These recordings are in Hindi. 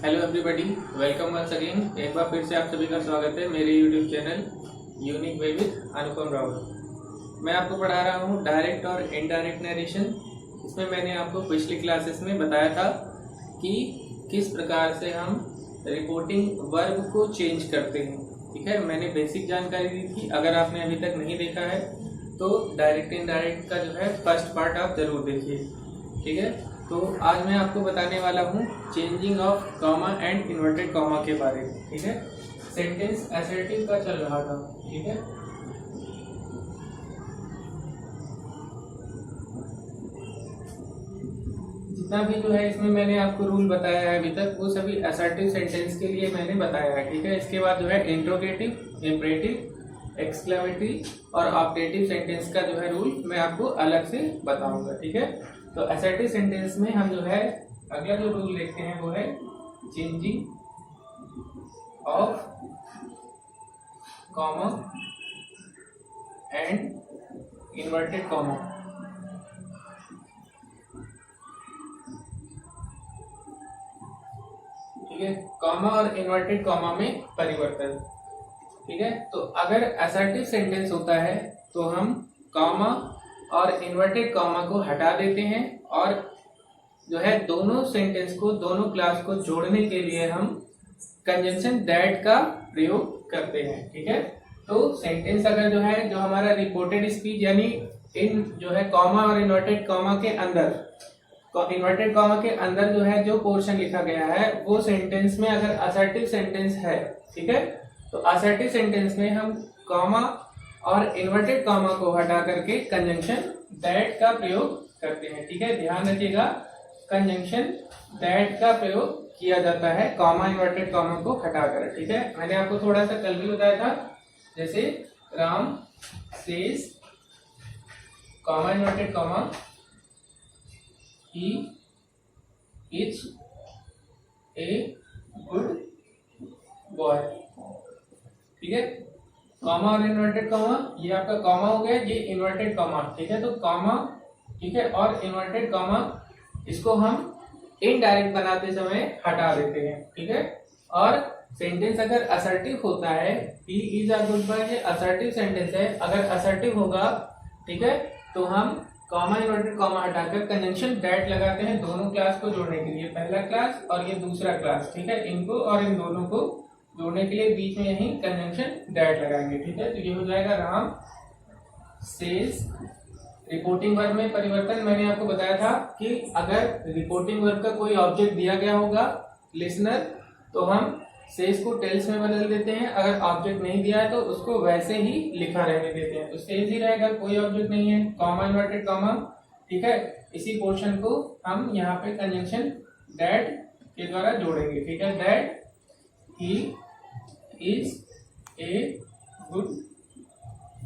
Hello everybody, welcome once again. एक बार फिर से आप सभी का स्वागत है मेरे YouTube channel unique way with Anupam Rao. मैं आपको पढ़ा रहा हूँ डायरेक्ट और इनडायरेक्ट नरेशन। इसमें मैंने आपको पिछली क्लासेस में बताया था कि किस प्रकार से हम रिपोर्टिंग वर्ब को चेंज करते हैं। ठीक है, मैंने बेसिक जानकारी दी थी। अगर आपने अभी तक नहीं देखा है तो डायरेक्ट इनडायरेक्ट का जो है फर्स्ट पार्ट आप जरूर देखिए। ठीक है, तो आज मैं आपको बताने वाला हूँ changing of comma and inverted comma के बारे में। ठीक है, सेंटेंस असर्टिव का चल रहा था। ठीक है, जितना भी जो है इसमें मैंने आपको रूल बताया है अभी तक, वो सभी असर्टिव सेंटेंस के लिए मैंने बताया है। ठीक है, इसके बाद जो है इंट्रोगेटिव, इम्परेटिव, एक्सक्लेमेटरी और ऑप्टेटिव सेंटेंस का जो है रूल मैं आपको अलग से बताऊंगा। ठीक है, तो असर्टिव सेंटेंस में हम जो है अगला जो रूल देखते हैं वो है changing of comma and inverted comma. ठीक है, कॉमा और इन्वर्टेड कॉमा में परिवर्तन। ठीक है, तो अगर असर्टिव सेंटेंस होता है तो हम कॉमा और इन्वर्टेड कॉमा को हटा देते हैं और जो है दोनों सेंटेंस को, दोनों क्लास को जोड़ने के लिए हम कंजंक्शन दैट का प्रयोग करते हैं। ठीक है, तो सेंटेंस अगर जो है जो हमारा रिपोर्टेड स्पीच यानी इन जो है कॉमा और इन्वर्टेड कॉमा के अंदर, इन्वर्टेड कॉमा के अंदर जो है जो पोर्शन लिखा गया है वो सेंटेंस में अगर असर्टिव सेंटेंस है, ठीक है, तो असर्टिव सेंटेंस में हम कॉमा और इन्वर्टेड कॉमा को हटा करके कंजंक्शन दैट का प्रयोग करते हैं। ठीक है, ध्यान रखिएगा, कंजंक्शन दैट का प्रयोग किया जाता है कॉमा इन्वर्टेड कॉमा को हटाकर। ठीक है, मैंने आपको थोड़ा सा कल भी बताया था, जैसे Ram says comma inverted comma he is a good boy. ठीक है, कॉमा और इन्वर्टेड कॉमा, ये आपका कॉमा हो गया, ये इन्वर्टेड कॉमा। ठीक है, तो कॉमा, ठीक है, और इन्वर्टेड कॉमा इसको हम इनडायरेक्ट बनाते समय हटा देते हैं। ठीक है, और सेंटेंस अगर असर्टिव होता है, he is a good boy, ये असर्टिव सेंटेंस है, अगर असर्टिव होगा, ठीक है, तो हम कॉमा इन्वर्टेड कॉमा हटाकर कंजंक्शन दैट लगाते हैं दोनों क्लास को जोड़ने के लिए, पहला क्लास और ये दूसरा क्लास। ठीक है, इनको और इन दोनों को जोड़ने के लिए बीच में यही कंजंक्शन दैट लगाएंगे। ठीक है, तो ये हो जाएगा राम सेज। रिपोर्टिंग वर्ब में परिवर्तन मैंने आपको बताया था कि अगर रिपोर्टिंग वर्ब का कोई ऑब्जेक्ट दिया गया होगा लिसनर, तो हम सेज को टेल्स में बदल देते हैं। अगर ऑब्जेक्ट नहीं दिया है तो उसको वैसे ही लिखा रहने देते हैं, तो सेज ही रहेगा, कोई ऑब्जेक्ट नहीं है, कॉमा इन्वर्टेड कॉमा। ठीक है, इसी पोर्शन को हम यहाँ पे कंजंक्शन दैट के द्वारा जोड़ेंगे। ठीक है, that he is a good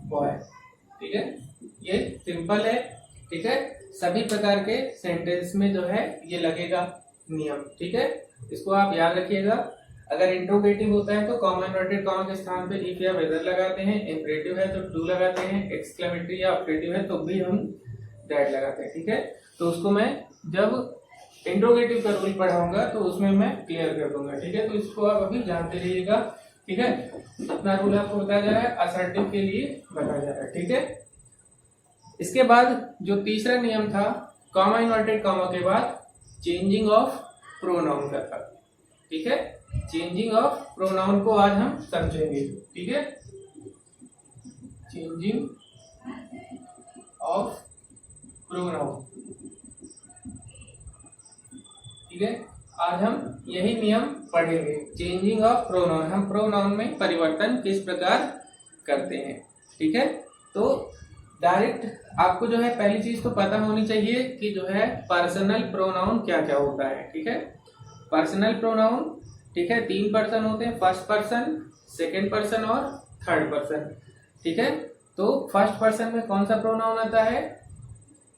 boy. ठीक है, ये सिंपल है। ठीक है, सभी प्रकार के सेंटेंस में जो है ये लगेगा नियम। ठीक है, इसको आप याद रखिएगा। अगर इंट्रोगेटिव होता है तो कॉमा इन्वर्टेड कॉमा के स्थान पे इफ या वेदर लगाते हैं, इम्परेटिव है तो टू लगाते हैं, एक्सक्लेमेटरी या ऑप्टेटिव है तो भी हम दैट लगाते हैं। ठीक है, तो उसको मैं जब इंट्रोगेटिव का रूल पढ़ाऊंगा तो उसमें मैं क्लियर कर दूंगा। ठीक है, तो इसको आप अभी जानते रहिएगा। ठीक है, अपना रूल आपको बताया जा रहा है, असर्टिव के लिए बताया जा रहा है। ठीक है, इसके बाद जो तीसरा नियम था कॉमा इन्वर्टेड कॉमा के बाद चेंजिंग ऑफ प्रोनाउन का था। ठीक है, चेंजिंग ऑफ प्रोनाउन को आज हम समझेंगे। ठीक है, चेंजिंग ऑफ प्रोनाउन। ठीक है, आज हम यही नियम पढ़ेंगे, चेंजिंग ऑफ प्रोनाउन। हम प्रोनाउन में परिवर्तन किस प्रकार करते हैं। ठीक है, तो डायरेक्ट आपको जो है पहली चीज तो पता होनी चाहिए कि जो है पर्सनल प्रोनाउन क्या क्या होता है। ठीक है, पर्सनल प्रोनाउन, ठीक है, 3 पर्सन होते हैं, फर्स्ट पर्सन, सेकंड पर्सन और थर्ड पर्सन। ठीक है, तो फर्स्ट पर्सन में कौन सा प्रोनाउन आता है?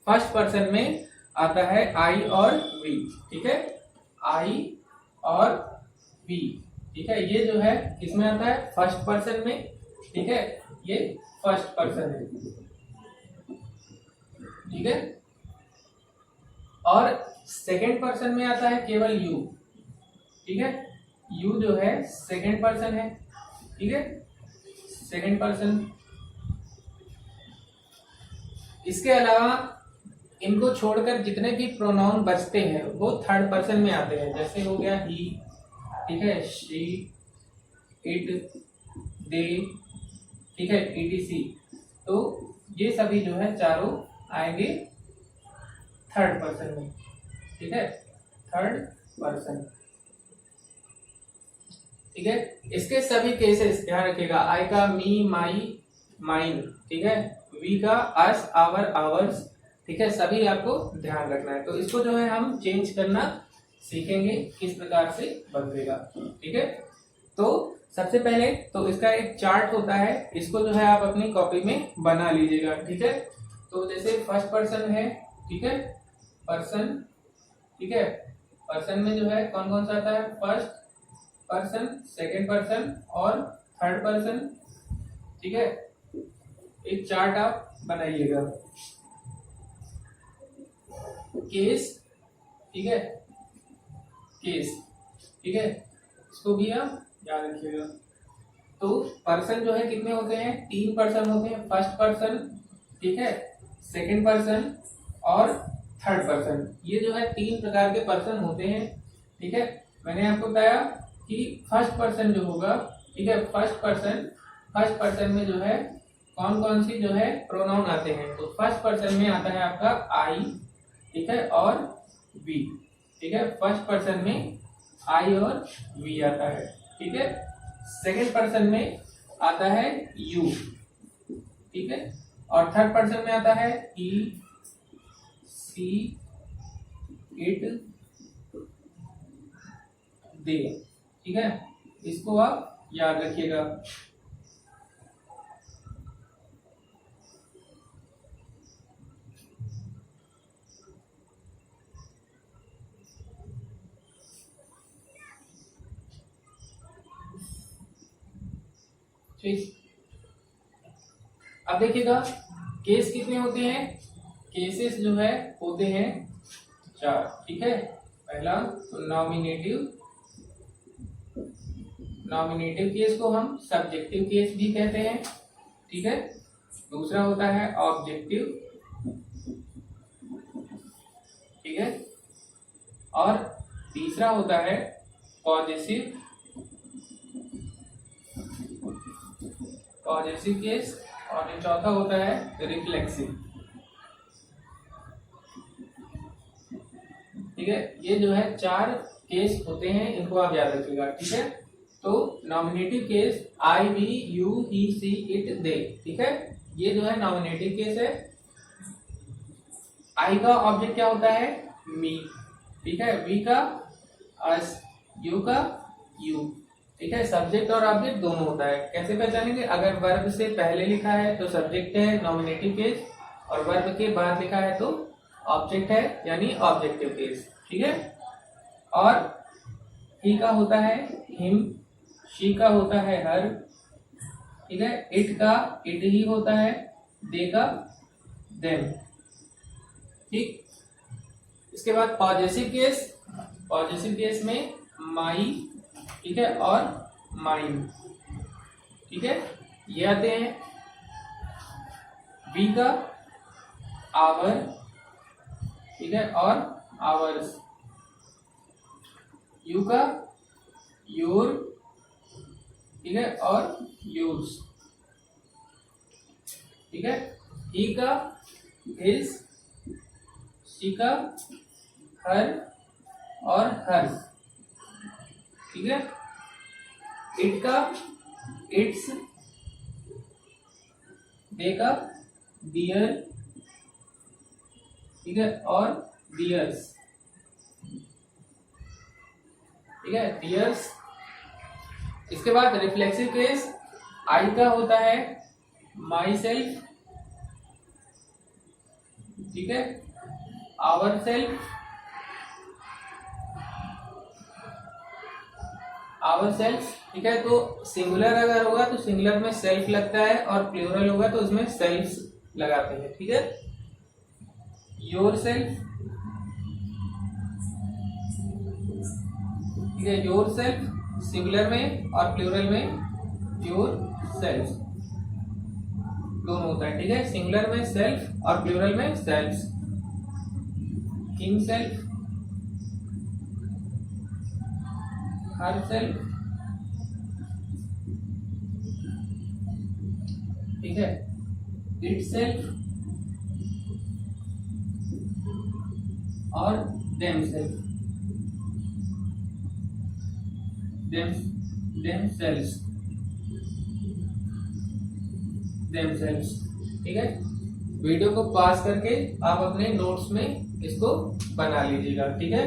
फर्स्ट पर्सन में आता है आई और वी। ठीक है, आई और वी। ठीक है, ये जो है किसमें आता है? फर्स्ट पर्सन में। ठीक है, ये फर्स्ट पर्सन है। ठीक है, और सेकेंड पर्सन में आता है केवल यू। ठीक है, यू जो है सेकंड पर्सन है, ठीक है, सेकंड पर्सन। इसके अलावा इनको छोड़कर जितने भी प्रोनाउन बचते हैं वो थर्ड पर्सन में आते हैं, जैसे हो गया ही, ठीक है, शी, इट, दे, ठीक है, etc। तो ये सभी जो है चारों आएंगे थर्ड पर्सन में, ठीक है, थर्ड पर्सन, ठीक है। इसके सभी केसेस ध्यान रखिएगा, आई का मी, माई, माइन, ठीक है, वी का अस, आवर, आवर्स, ठीक है, सभी आपको ध्यान रखना है। तो इसको जो है हम चेंज करना सीखेंगे किस प्रकार से बदलेगा, ठीक है। तो सबसे पहले तो इसका एक चार्ट होता है, इसको जो है आप अपनी कॉपी में बना लीजिएगा, ठीक है। तो जैसे फर्स्ट पर्सन है, ठीक है, पर्सन, ठीक है, पर्सन में जो है कौन कौन सा आता है, फर्स्ट पर्सन, सेकंड पर्सन और थर्ड पर्सन, ठीक है। एक चार्ट आप बनाइएगा। केस, ठीक है, केस, ठीक है, इसको भी आप याद रखिएगा। तो पर्सन जो है कितने होते हैं, 3 पर्सन होते हैं, फर्स्ट पर्सन, ठीक है, सेकंड पर्सन और थर्ड पर्सन। ये जो है 3 प्रकार के पर्सन होते हैं, ठीक है। मैंने आपको बताया कि फर्स्ट पर्सन जो होगा, ठीक है, फर्स्ट पर्सन में जो है कौन कौन सी जो है प्रोनाउन आते हैं। तो फर्स्ट पर्सन में आता है आपका आई, ठीक है, और वी, ठीक है, फर्स्ट पर्सन में आई और वी आता है, ठीक है। सेकंड पर्सन में आता है यू, ठीक है, और थर्ड पर्सन में आता है ही, सी, इट, दे, ठीक है। इसको आप याद रखिएगा। ठीक, अब देखिएगा केस कितने होते हैं, केसेस जो है होते हैं 4, ठीक है। पहला तो नॉमिनेटिव केस को हम सब्जेक्टिव केस भी कहते हैं, ठीक है। दूसरा होता है ऑब्जेक्टिव, ठीक है, और तीसरा होता है पॉजेसिव केस, और चौथा होता है रिफ्लेक्सिव, ठीक है। ये जो है 4 केस होते हैं, इनको आप याद रखिएगा, ठीक है। तो nominative case I, we, you, he, she, it, they, ठीक है, ये जो है नॉमिनेटिव केस है। आई का ऑब्जेक्ट क्या होता है, मी, ठीक है, वी का अस, यू का यू, ठीक है। सब्जेक्ट और ऑब्जेक्ट दोनों होता है। कैसे पहचानेंगे, अगर वर्ब से पहले लिखा है तो सब्जेक्ट है नॉमिनेटिव केस, और वर्ब के बाद लिखा है तो ऑब्जेक्ट है यानी ऑब्जेक्टिव केस, ठीक है। और ही का होता है हिम, शी का होता है हर, ठीक है, इट का इट ही होता है, दे का देम, ठीक। इसके बाद पॉजेसिव केस में माई, ठीक है, और माइन, ठीक है, ये आते हैं। वी का आवर, ठीक है, और आवर्स, यू का योर, ठीक है, और योर्स, ठीक है। ही का हिज, शी का हर और हर्स, ठीक है। इट का इट्स, दे का दियर, ठीक है, और दियर्स, ठीक है, दियर्स। इसके बाद रिफ्लेक्सिव केस, आई का होता है माई सेल्फ, ठीक है, आवर सेल्फ, ठीक है। तो सिंगुलर अगर होगा तो सिंगुलर में सेल्फ लगता है, और प्लूरल होगा तो उसमें सेल्फ्स लगाते हैं, ठीक है। योर सेल्फ, ठीक है। योर सेल्फ सिंगुलर में और प्लूरल में योर सेल्फ दोनों होता है, ठीक है। सिंगुलर में सेल्फ और प्लूरल में selfs. Himself, herself, ठीक है। इट सेल्फ और देम सेल्फ, देम सेल्स, ठीक है। वीडियो को पास करके आप अपने नोट्स में इसको बना लीजिएगा, ठीक है।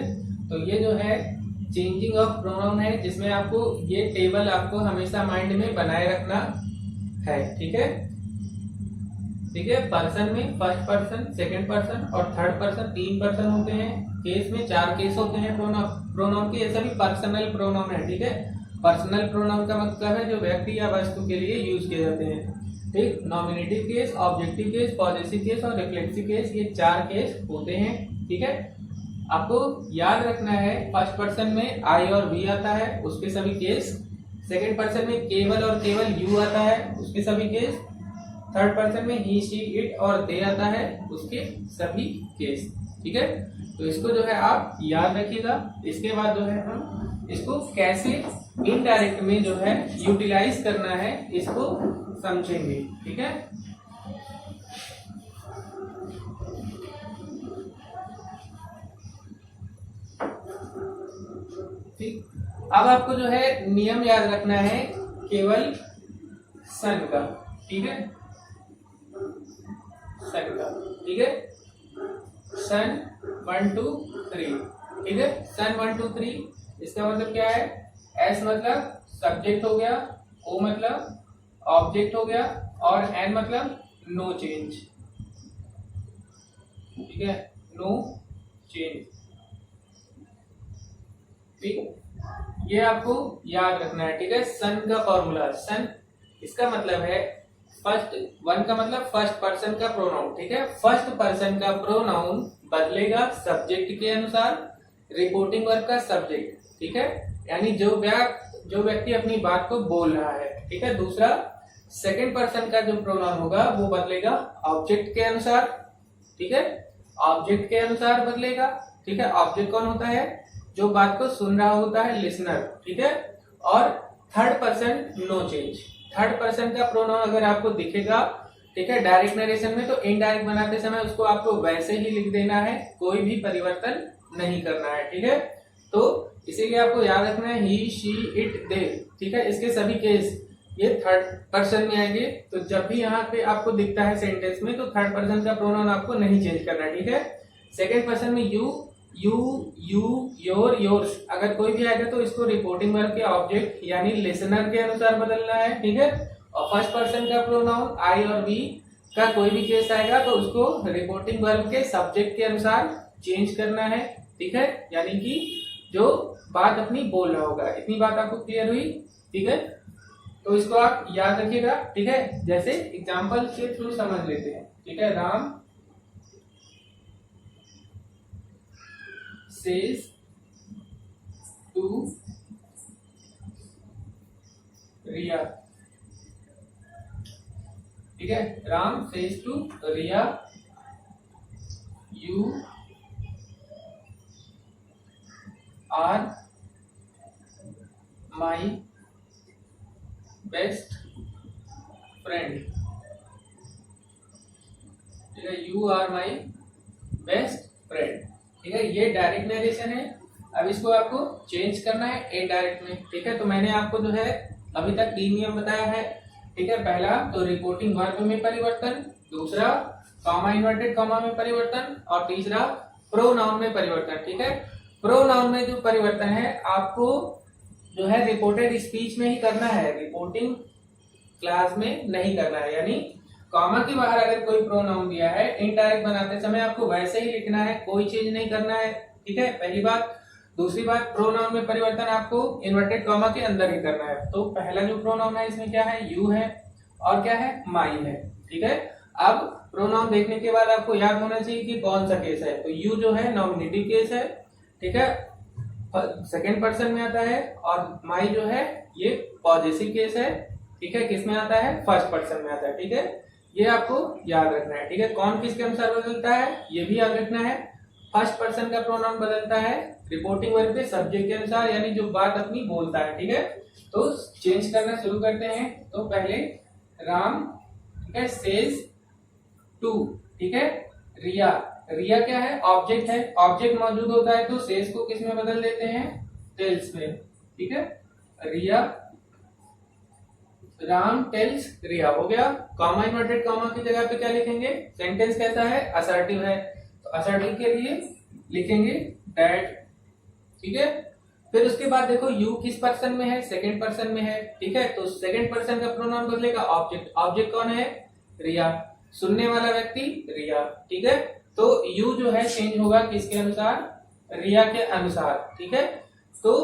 तो ये जो है चेंजिंग ऑफ प्रोनाउन है, जिसमें आपको ये टेबल आपको हमेशा माइंड में बनाए रखना है, ठीक है। ठीक है, पर्सन में फर्स्ट पर्सन, सेकंड पर्सन और थर्ड पर्सन 3 पर्सन होते हैं। केस में 4 केस होते हैं प्रोनाउन के। ये सभी पर्सनल प्रोनाउन है, ठीक है। पर्सनल प्रोनाउन का मतलब है जो व्यक्ति या वस्तु के लिए यूज किए जाते हैं, ठीक। Nominative case, objective case, possessive case और रिफ्लेक्सिव केस, ये 4 केस होते हैं, ठीक है। आपको याद रखना है फर्स्ट पर्सन में आई और वी आता है, उसके सभी केस। सेकंड पर्सन में केवल और केवल यू आता है, उसके सभी केस। थर्ड पर्सन में ही, शी, इट और दे आता है, उसके सभी केस, ठीक है। तो इसको जो है आप याद रखिएगा। इसके बाद जो है हम इसको कैसे इनडायरेक्ट में जो है यूटिलाइज करना है इसको समझेंगे, ठीक है। ठीक, अब आपको जो है नियम याद रखना है केवल सन का, ठीक है। सन का, ठीक है। सन 1 2 3, ठीक है। सन 1 2 3 इसका मतलब क्या है? एस मतलब सब्जेक्ट हो गया, ओ मतलब ऑब्जेक्ट हो गया और एन मतलब नो चेंज, ठीक है। नो चेंज, ठीक। ये आपको याद रखना है, ठीक है। सन का फॉर्मूला, सन इसका मतलब है फर्स्ट, 1 का मतलब फर्स्ट पर्सन का प्रोनाउन, ठीक है। फर्स्ट पर्सन का प्रोनाउन बदलेगा सब्जेक्ट के अनुसार, रिपोर्टिंग वर्ब का सब्जेक्ट, ठीक है। यानी जो व्यक्ति अपनी बात को बोल रहा है, ठीक है। दूसरा सेकंड पर्सन का जो प्रोनाउन होगा वो बदलेगा ऑब्जेक्ट के अनुसार, ठीक है। ऑब्जेक्ट के अनुसार बदलेगा, ठीक है। ऑब्जेक्ट कौन होता है? जो बात को सुन रहा होता है, लिसनर, ठीक है। और third person no change. Third person का प्रोनाउन अगर आपको दिखेगा, ठीक है, डायरेक्ट नरेशन में, तो इनडायरेक्ट बनाते समय उसको आपको वैसे ही लिख देना है, कोई भी परिवर्तन नहीं करना है, ठीक है। तो इसीलिए आपको याद रखना है ही, शी, इट, दे, ठीक है। इसके सभी केस ये थर्ड पर्सन में आएंगे। तो जब भी यहाँ पे आपको दिखता है सेंटेंस में, तो थर्ड पर्सन का प्रोनाउन आपको नहीं चेंज करना है, ठीक है। सेकेंड पर्सन में यू, योर, योर्स अगर कोई भी आएगा तो इसको रिपोर्टिंग वर्ब के ऑब्जेक्ट यानी लिसनर के अनुसार बदलना है, ठीक है। और फर्स्ट पर्सन का प्रोनाउन आई और वी का कोई भी केस आएगा तो उसको रिपोर्टिंग वर्ब के सब्जेक्ट के अनुसार चेंज करना है, ठीक है। यानी कि जो बात अपनी बोल रहा होगा। इतनी बात आपको क्लियर हुई, ठीक है। तो इसको आप याद रखिएगा, ठीक है। जैसे एग्जाम्पल के थ्रू समझ लेते हैं, ठीक है। राम says to रिया, ठीक है। Ram says to Riya, you are my best friend, ठीक है। you are my best friend, ठीक है। ये डायरेक्ट नरेशन है। अब इसको आपको चेंज करना है इनडायरेक्ट में, ठीक है। तो मैंने आपको जो है अभी तक 3 नियम बताया है, ठीक है। पहला तो रिपोर्टिंग वर्ब में परिवर्तन, दूसरा कॉमा इन्वर्टेड कॉमा में परिवर्तन और तीसरा प्रोनाउन में परिवर्तन, ठीक है। प्रोनाउन में जो परिवर्तन है आपको जो है रिपोर्टेड स्पीच में ही करना है, रिपोर्टिंग क्लास में नहीं करना है। यानी कॉमा के बाहर अगर कोई प्रोनाउन दिया है इनडायरेक्ट बनाते समय आपको वैसे ही लिखना है, कोई चेंज नहीं करना है, ठीक है। पहली बात। दूसरी बात, प्रोनाउन में परिवर्तन आपको इन्वर्टेड कॉमा के अंदर ही करना है। तो पहला जो प्रोनाउन है इसमें क्या है? यू है और क्या है? माई है, ठीक है। अब प्रोनाउन देखने के बाद आपको याद होना चाहिए कि कौन सा केस है। तो यू जो है नॉमिनेटिव केस है, ठीक है। सेकंड पर्सन में आता है, और माई जो है ये पॉजेसिव केस है, ठीक है, किस में आता है, फर्स्ट पर्सन में आता है, ठीक है, ये आपको याद रखना है, ठीक है। कौन किसके अनुसार बदलता है ये भी याद रखना है। फर्स्ट पर्सन का प्रोनाउन बदलता है रिपोर्टिंग वर्ब पे सब्जेक्ट के अनुसार, यानी जो बात अपनी बोलता है, ठीक है। तो चेंज करना शुरू करते हैं। तो पहले राम, ठीक है, सेज टू, ठीक है, रिया, रिया क्या है, ऑब्जेक्ट है, ऑब्जेक्ट मौजूद होता है तो सेज को किस में बदल देते हैं, टेल्स में, ठीक है। रिया, राम टेल्स रिया हो गया। कॉमा इन्वर्टेड कॉमा की जगह पे क्या लिखेंगे, सेंटेंस कैसा है, असर्टिव है, तो असर्टिव के लिए लिखेंगे दैट, ठीक है। फिर उसके बाद देखो यू किस पर्सन में है, सेकंड पर्सन में है, ठीक है, तो सेकंड पर्सन का प्रोनाउन बदलेगा ऑब्जेक्ट, ऑब्जेक्ट कौन है, रिया, सुनने वाला व्यक्ति रिया, ठीक है। तो यू जो है चेंज होगा किसके अनुसार, रिया के अनुसार, ठीक है। तो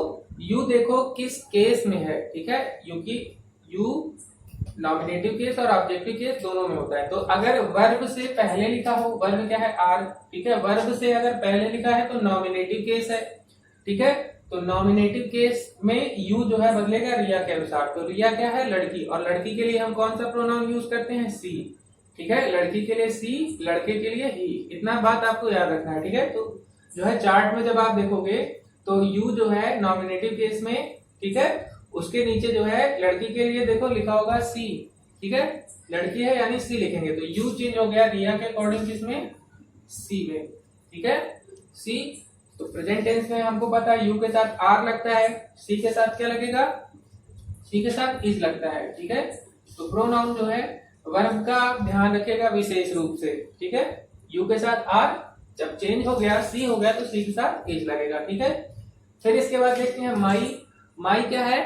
यू देखो किस केस में है, ठीक है, यू की यू नॉमिनेटिव केस और ऑब्जेक्टिव केस दोनों में होता है। तो अगर वर्ब से पहले लिखा हो, वर्ब क्या है, आर, ठीक है, वर्ब से अगर पहले लिखा है तो नॉमिनेटिव केस है, ठीक है। तो नॉमिनेटिव केस में यू जो है बदलेगा रिया के अनुसार। तो रिया क्या है, लड़की, और लड़की के लिए हम कौन सा प्रोनाउन यूज करते हैं, सी, ठीक है, लड़की के लिए सी, लड़के के लिए ही, इतना बात आपको याद रखना है, ठीक है। तो जो है चार्ट में जब आप देखोगे तो यू जो है नॉमिनेटिव केस में, ठीक है, उसके नीचे जो है लड़की के लिए देखो लिखा होगा सी, ठीक है, लड़की है यानी सी लिखेंगे, तो यू चेंज हो गया रिया के अकॉर्डिंग किसमें, सी में, ठीक है, सी। तो प्रेजेंट टेंस में हमको पता है यू के साथ आर लगता है, सी के साथ क्या लगेगा, सी के साथ इज लगता है, ठीक है। तो प्रोनाउन जो है वर्ब का ध्यान रखेगा विशेष रूप से, ठीक है, यू के साथ आर, जब चेंज हो गया सी हो गया तो सी के साथ इज लगेगा, ठीक है। फिर इसके बाद देखते हैं माई, माई क्या है,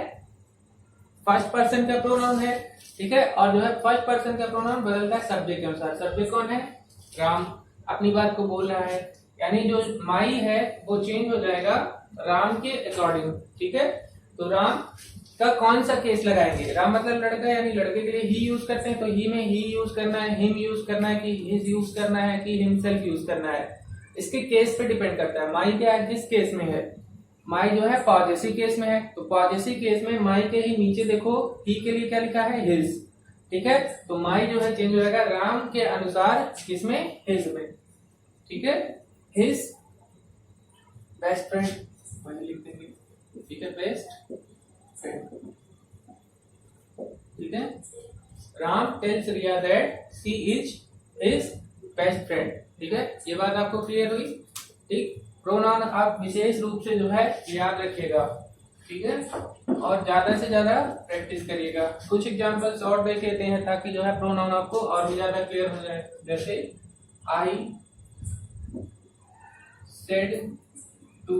फर्स्ट पर्सन का प्रोनाउन है, ठीक है, और जो है फर्स्ट पर्सन का प्रोनाउन बदलता है सब्जेक्ट के अनुसार। सब्जेक्ट कौन है, राम, अपनी बात को बोल रहा है, यानी जो माई है वो चेंज हो जाएगा राम के अकॉर्डिंग, ठीक है। तो राम का कौन सा केस लगाएंगे, राम मतलब लड़का, यानी लड़के के लिए ही यूज करते हैं, तो ही में ही यूज करना है, हिम यूज करना है, कि हिज यूज करना है, कि हिमसेल्फ यूज करना है, इसके केस पे डिपेंड करता है। माई क्या है, किस केस में है, माई जो है पॉजेसिव केस में है, तो पॉजेसिव केस में माई के ही नीचे देखो ही के लिए क्या लिखा है, हिज, ठीक है। तो माई जो है चेंज हो जाएगा राम के अनुसार किसमें, हिज में, ठीक है, हिज बेस्ट फ्रेंड वही लिख देंगे, ठीक है, बेस्ट फ्रेंड, ठीक है। Ram tells Riya that she is his best friend, ठीक है, ये बात आपको क्लियर हुई, ठीक। प्रोनाउन आप विशेष रूप से जो है याद रखिएगा, ठीक है, और ज्यादा से ज्यादा प्रैक्टिस करिएगा। कुछ एग्जांपल्स और देख लेते हैं ताकि जो है प्रोनाउन आपको और भी ज्यादा क्लियर हो जाए। जैसे आई सेड टू,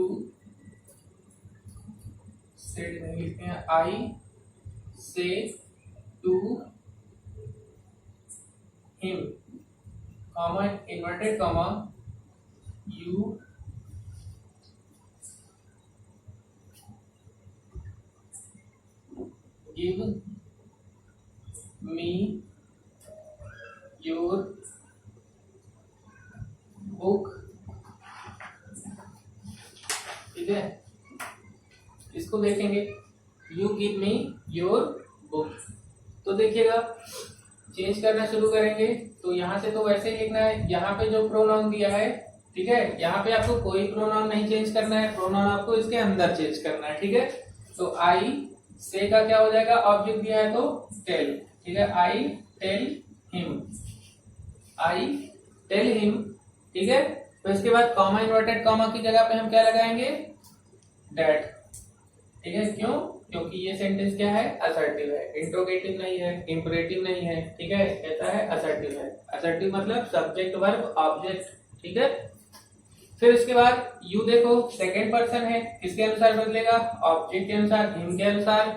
सेड नहीं लिखते हैं, I say to him, comma inverted comma, you give me your book, ठीक है, इसको देखेंगे, you give me your book। तो देखिएगा चेंज करना शुरू करेंगे, तो यहाँ से तो वैसे ही लिखना है, यहाँ पे जो प्रोनाउन दिया है, ठीक है, यहाँ पे आपको कोई प्रोनाउन नहीं चेंज करना है, प्रोनाउन आपको इसके अंदर चेंज करना है, ठीक है। तो आई से का क्या हो जाएगा, ऑब्जेक्ट दिया है तो टेल, ठीक है, I tell him, I tell him, ठीक है। तो इसके बाद कॉमा इन्वर्टेड कॉमा की जगह पे हम क्या लगाएंगे, दैट, ठीक है, क्यों, क्योंकि ये सेंटेंस क्या है, असर्टिव है, इंट्रोगेटिव नहीं है, इंपरेटिव नहीं है, ठीक है, कहता है असर्टिव है, असर्टिव मतलब सब्जेक्ट वर्ब ऑब्जेक्ट, ठीक है। फिर उसके बाद यू देखो सेकंड पर्सन है, किसके अनुसार बदलेगा, ऑब्जेक्ट के अनुसार, हिम के अनुसार।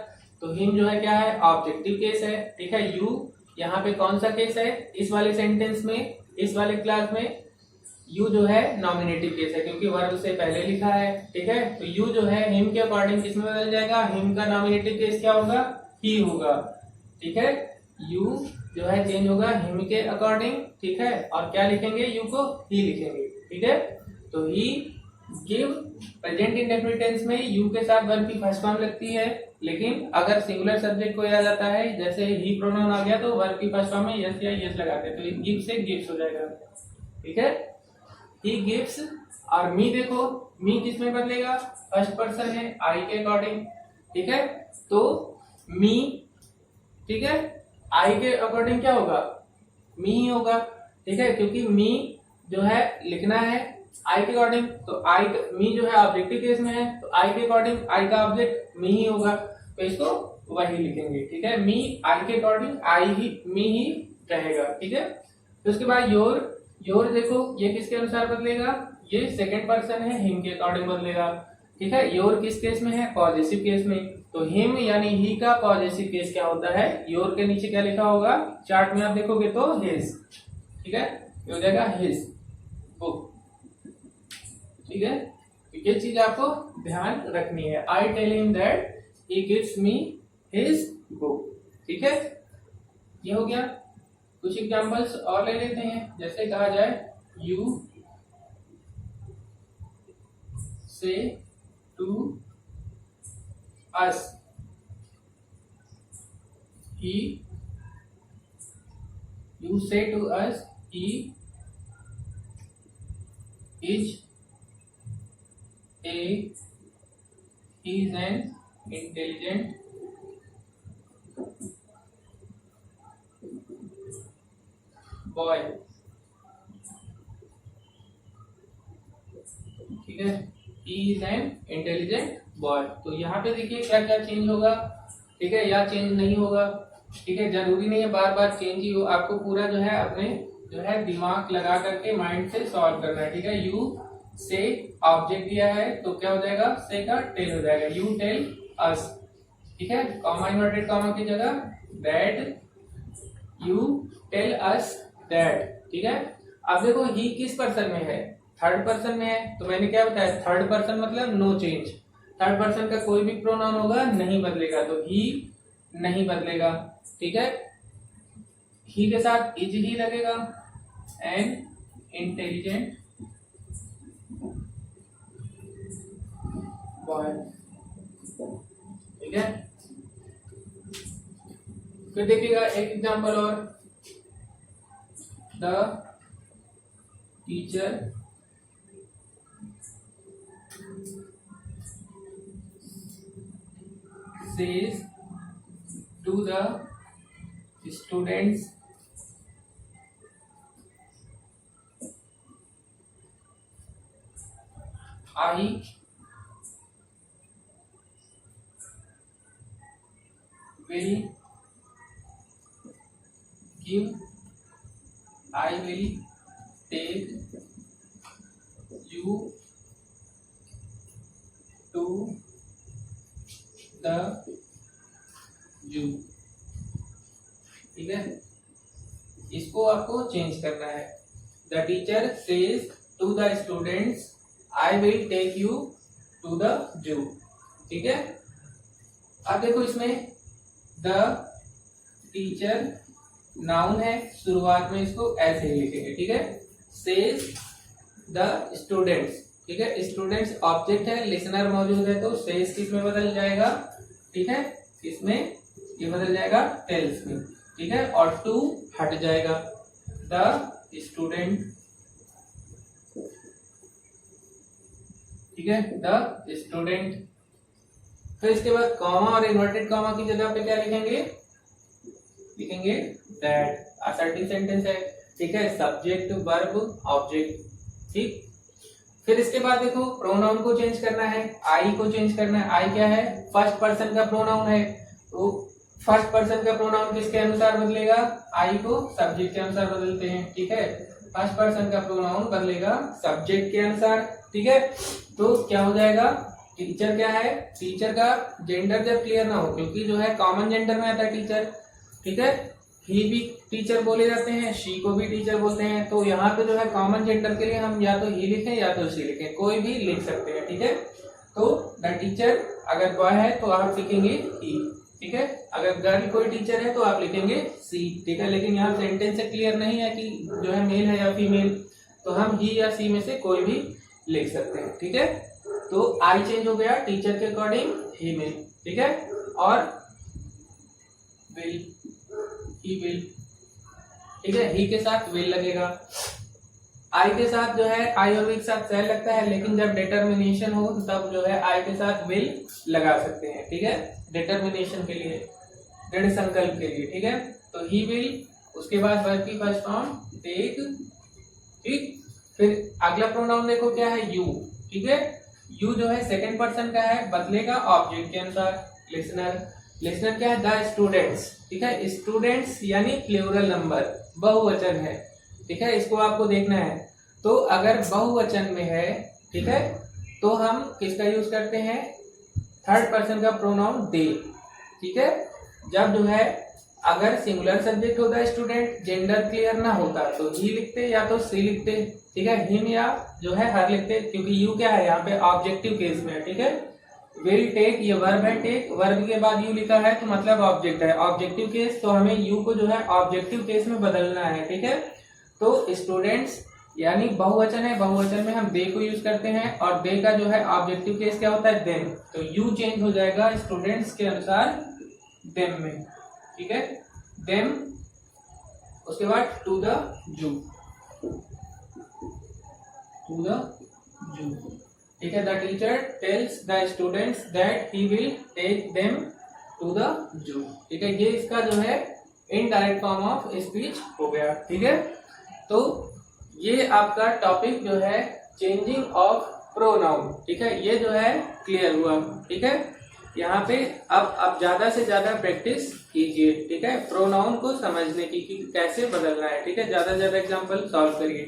तो हिम जो है क्या है, ऑब्जेक्टिव केस है, ठीक है। यू यहाँ पे कौन सा केस है, इस वाले सेंटेंस में, इस वाले क्लास में यू जो है नॉमिनेटिव केस है, क्योंकि वर्ब से पहले लिखा है, ठीक है। तो यू जो है हिम के अकॉर्डिंग किसमें बदल जाएगा, हिम का नॉमिनेटिव केस क्या होगा, ही होगा, ठीक है। यू जो है चेंज होगा हिम के अकॉर्डिंग, ठीक है, और क्या लिखेंगे, यू को ही लिखेंगे, ठीक है। तो ही गिव प्रेजेंट इंडेफिनिट टेंस में यू के साथ वर्ब की फर्स्ट फॉर्म लगती है, लेकिन अगर सिंगुलर सब्जेक्ट को आ जाता है, जैसे ही प्रोनाउन आ गया तो वर्ब की फर्स्ट फॉर्म में यस या यस लगाते हैं, तो गिव से गिव्स हो जाएगा। ठीक है, ही गिव्स। और मी देखो, मी किस में बदलेगा, फर्स्ट पर्सन है आई के अकॉर्डिंग। ठीक है, तो मी, ठीक है, आई के अकॉर्डिंग क्या होगा, मी ही होगा। ठीक है, क्योंकि मी जो है लिखना है आई के अकॉर्डिंग, तो आई मी जो है ऑब्जेक्टिव केस में है, तो आई के अकॉर्डिंग आई का ऑब्जेक्ट मी ही होगा, तो इसको वही लिखेंगे। ठीक है, मी आई के अकॉर्डिंग आई ही मी ही रहेगा। ठीक है, तो उसके बाद योर, योर देखो ये किसके अनुसार बदलेगा, ये सेकंड पर्सन है, हिम के अकॉर्डिंग बदलेगा। ठीक है, योर किस केस में है, पॉजिटिव केस में, तो हिम यानी ही का पॉजिटिव केस क्या होता है, योर के नीचे क्या लिखा होगा, चार्ट में आप देखोगे तो हिज। ठीक है, ये हो जाएगा हिज बुक। ठीक है, तो ये चीज आपको ध्यान रखनी है। I tell him that he gives me his book. ठीक है, ये हो गया। कुछ एग्जांपल्स और ले लेते हैं, जैसे कहा जाए you say to us he, you say to us he is an intelligent boy. ठीक है, he is an intelligent boy। तो यहाँ पे देखिए क्या क्या चेंज होगा। ठीक है, या चेंज नहीं होगा। ठीक है, जरूरी नहीं है बार बार चेंज ही हो, आपको पूरा जो है अपने जो है दिमाग लगा करके माइंड से सॉल्व करना है। ठीक है, यू से ऑब्जेक्ट दिया है तो क्या हो जाएगा, से का टेल हो जाएगा, यू टेल अस। ठीक है, कॉमा इन्वर्टेड कॉमा की जगह that you tell us that. ठीक है, अब देखो ही किस पर्सन में है, थर्ड पर्सन में है, तो मैंने क्या बताया, थर्ड पर्सन मतलब नो चेंज, थर्ड पर्सन का कोई भी प्रोनाउन होगा नहीं बदलेगा, तो ही नहीं बदलेगा। ठीक है, ही के साथ इज ही लगेगा, एन इंटेलिजेंट बॉय। ठीक है, फिर देखिएगा एक एग्जांपल और, the teacher says to the students I will give, I will take you to the zoo। ठीक है, इसको आपको चेंज करना है। The teacher says to the students I will take you to the zoo. ठीक है, अब देखो इसमें द टीचर नाउन है, शुरुआत में इसको ऐसे ही लिखेंगे। ठीक है, सेज द स्टूडेंट्स। ठीक है, स्टूडेंट्स ऑब्जेक्ट है, लिसनर मौजूद है, तो सेज किस में बदल जाएगा, ठीक है, इसमें ये बदल जाएगा टेल्स में। ठीक है, और टू हट जाएगा, द स्टूडेंट। ठीक है, द स्टूडेंट। फिर इसके बाद कॉमा और इन्वर्टेड कॉमा की जगह पे क्या लिखेंगे, लिखेंगे दैट। असर्टिव सेंटेंस है। ठीक है, सब्जेक्ट वर्ब ऑब्जेक्ट। ठीक, फिर इसके बाद देखो प्रोनाउन को चेंज करना है, आई को चेंज करना है। आई क्या है, फर्स्ट पर्सन का प्रोनाउन है, तो फर्स्ट पर्सन का प्रोनाउन किसके अनुसार बदलेगा, आई को सब्जेक्ट के अनुसार बदलते हैं। ठीक है, फर्स्ट पर्सन का प्रोनाउन बदलेगा सब्जेक्ट के अनुसार। ठीक है, तो क्या हो जाएगा, टीचर क्या है, टीचर का जेंडर जब क्लियर ना हो, क्योंकि जो है कॉमन जेंडर में आता है टीचर। ठीक है, ही भी टीचर बोले जाते हैं, शी को भी टीचर बोलते हैं, तो यहाँ पे जो है कॉमन जेंडर के लिए हम या तो ही लिखें या तो शी लिखें, कोई भी लिख सकते हैं। ठीक है, तो द टीचर अगर बॉय है तो आप लिखेंगे ही। ठीक है, अगर गर्ल कोई टीचर है तो आप लिखेंगे सी। ठीक है, लेकिन यहाँ सेंटेंस से क्लियर नहीं है कि जो है मेल है या फीमेल, तो हम ही या सी में से कोई भी लिख सकते हैं। ठीक है, तो आई चेंज हो गया टीचर के अकॉर्डिंग ही में। ठीक है, और विल, ही विल। ठीक है, ही के साथ विल लगेगा। आई के साथ जो है आई और विल के साथ सेल लगता है, लेकिन जब डिटर्मिनेशन हो तब जो है आई के साथ विल लगा सकते हैं। ठीक है, डिटर्मिनेशन के लिए, दृढ़ संकल्प के लिए। ठीक है, तो ही विल, उसके बाद वर्ब की फर्स्ट फॉर्म टेक। ठीक, फिर अगला प्रोनाउन देखो क्या है, यू। ठीक है, यू जो है सेकंड पर्सन का है, बदलेगा ऑब्जेक्ट के अनुसार। लिसनर, लिसनर क्या है, द स्टूडेंट्स। ठीक है, स्टूडेंट्स यानी प्लूरल नंबर, बहुवचन है। ठीक है, इसको आपको देखना है। तो अगर बहुवचन में है, ठीक है, तो हम किसका यूज करते हैं, थर्ड पर्सन का प्रोनाउन दे। ठीक है, जब जो है अगर सिंगुलर सब्जेक्ट होता है स्टूडेंट, जेंडर क्लियर ना होता तो ही लिखते या तो सी लिखते। ठीक है, हिम या जो है हर लिखते, क्योंकि यू क्या है यहाँ पे ऑब्जेक्टिव केस में है। ठीक है, विल टेक, ये वर्ब है टेक, वर्ब के बाद यू लिखा है तो मतलब ऑब्जेक्ट है, ऑब्जेक्टिव केस, तो हमें यू को जो है ऑब्जेक्टिव केस में बदलना है। ठीक है, तो स्टूडेंट्स यानी बहुवचन है, बहुवचन में हम दे को यूज करते हैं, और दे का जो है ऑब्जेक्टिव केस क्या होता है, देम। तो यू चेंज हो जाएगा स्टूडेंट्स के अनुसार देम में। ठीक है, देम, उसके बाद to the zoo, to the zoo. ठीक है, the teacher tells the students that he will take them to the zoo. ठीक है, ये इसका जो है इनडायरेक्ट फॉर्म ऑफ स्पीच हो गया। ठीक है, तो ये आपका टॉपिक जो है चेंजिंग ऑफ प्रोनाउन। ठीक है, ये जो है क्लियर हुआ। ठीक है, यहाँ पे अब आप ज्यादा से ज्यादा प्रैक्टिस कीजिए। ठीक है, प्रोनाउन को समझने की कि कैसे बदलना है। ठीक है, ज्यादा से ज्यादा एग्जाम्पल सॉल्व करिए।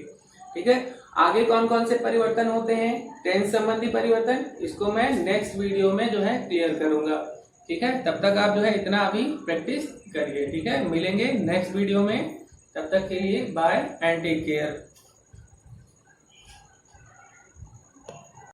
ठीक है, आगे कौन कौन से परिवर्तन होते हैं, टेंस संबंधी परिवर्तन, इसको मैं नेक्स्ट वीडियो में जो है क्लियर करूंगा। ठीक है, तब तक आप जो है इतना अभी प्रैक्टिस करिए। ठीक है, मिलेंगे नेक्स्ट वीडियो में, तब तक के लिए बाय एंड टेक केयर।